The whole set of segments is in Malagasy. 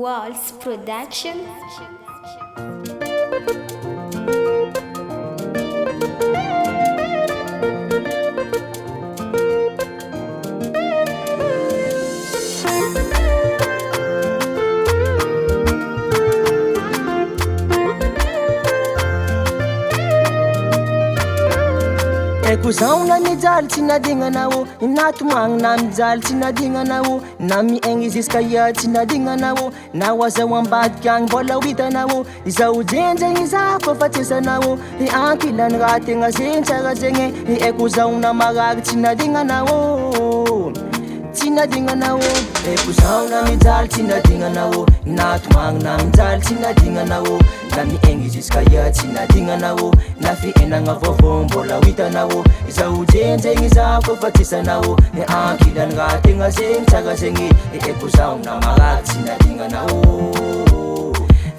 Waltz Production. Ekuzao na mijaly tsy nadignanao, inatomagny na mijaly tsy nadignanao, na miaigny ziska ia tsy nadignanao, na oazao ambadiky agny mbola ho hitanao, izao jenjegny za fa fatsesanao, ankilany raha tegna zegny tsara zegny, ekuzao na marary tsy nadignanao, tsy nadignanao. Ekuzao na mijaly tsy nadignanao, inatomagny na mijaly tsy nadignanao, na miaigny ziska ia tsy nadignanao, na fiainagna vaovao mbola ho hitanao, izao jenjegny za fa fatsesanao, ankilany raha tegna zegny tsara zegny, ekuzao na marary tsy nadignanao,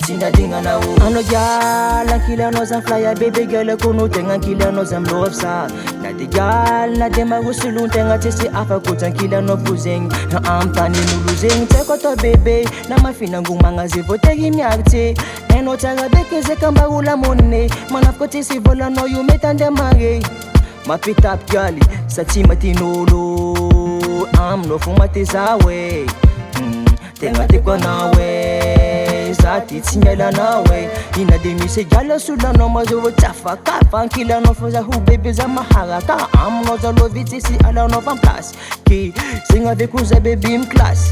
tsy nadignanao. Anao giala ankilanao za flya bebe gala kono tegna ankilanao za milovsa, na de giala na de marosolo tegna tsisy afakotsy ankilanao fo zegny, amtanin'olo zegny tsy haiko atao bebe, na mafinangomagna zay vao tegny miaritsy, hainao tsara beke zay ka mba ho lamonine, manafika tsisy volanao io mety andeha mare, mapitapy galy sa tsy matin'olo aminao fo maty zao e, tegna tiako anao e, za ty tsy mialanao e, ina de misy giala solanao mazao tsy afakafa ankilanao fa zaho bebe za maharaka aminao za lovy tsisy alanao fa miplasy ke zegny aveko za bebe miklasy.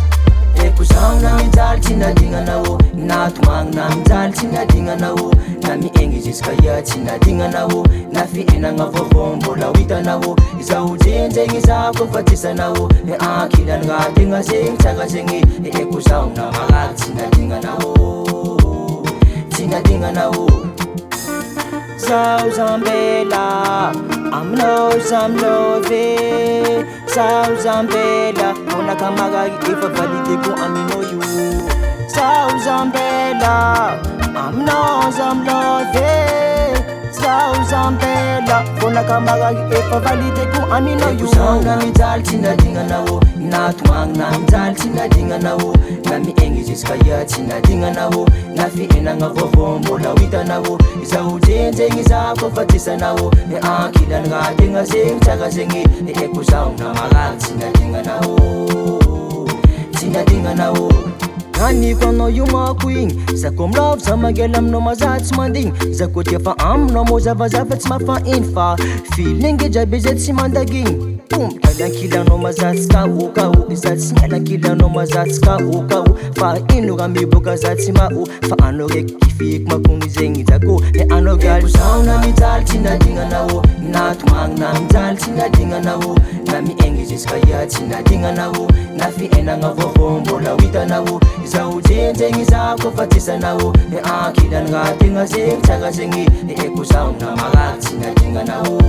Ekuzao na mijaly tsy nadignanao, inatomagny na mijaly tsy nadignanao, na miaigny ziska ia tsy nadignanao, na fiainagna vaovao mbola ho hitanao, izao jenjegny za fa fatsesanao, ankilany raha tegna zegny tsara zegny, ekuzao na marary tsy nadignanao, tsy nadignanao. Zaho zambela aminao za milove, zaho zambela monaka marary efa valideko aminao io, zaho zambela aminao za milove, zaho zambela monaka marary efa valideko aminao io. Ekuzao na mijaly tsy nadignanao, inatomagny na mijaly tsy nadignanao, na miaigny ziska ia tsy nadignanao, na fiainagna vaovao mbola ho hitanao, izao jenjegny za fa fatsesanao, ankilany raha tegna zegny tsara zegny, ekuzao na marary tsy nadignanao, tsy nadignanao. Aniko anao io mako igny, zako milavo za mangela aminao mazaha tsy mandigny, zako tia fa aminao mo zavazava tsy mafainy fa filingy jiaby zay tsy mandagigny, miala ankilanao mazaha tsy kao, za tsy miala ankilanao mazaha tsy kao, fa ino raha miboaka za tsy mao, fa anao raiky kifiko makony zegny zako anao galy. Ekuzao na mijaly tsy nadignanao, inatomagny na mijaly tsy nadignanao, na miaigny ziska ia tsy nadignanao, na fiainagna vaovao mbola ho hitanao, izao jenjegny za fa fatsesanao, ankilany raha tegna zegny tsara zegny, ekuzao na marary tsy nadignanao,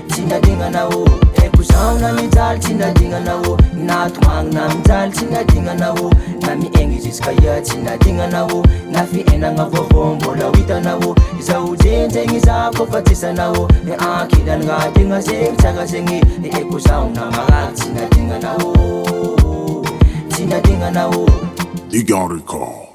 tsy nadignanao. Ekuzao na mijaly tsy nadignanao, inatomagny na mijaly tsy nadignanao, na miaigny ziska ia tsy nadignanao, na fiainagna vaovao mbola ho hitanao, izao jenjegny za fa fatsesanao, ankilany raha tegna zegny tsara zegny, ekuzao na marary tsy nadignanao, tsy nadignanao. You got it, call.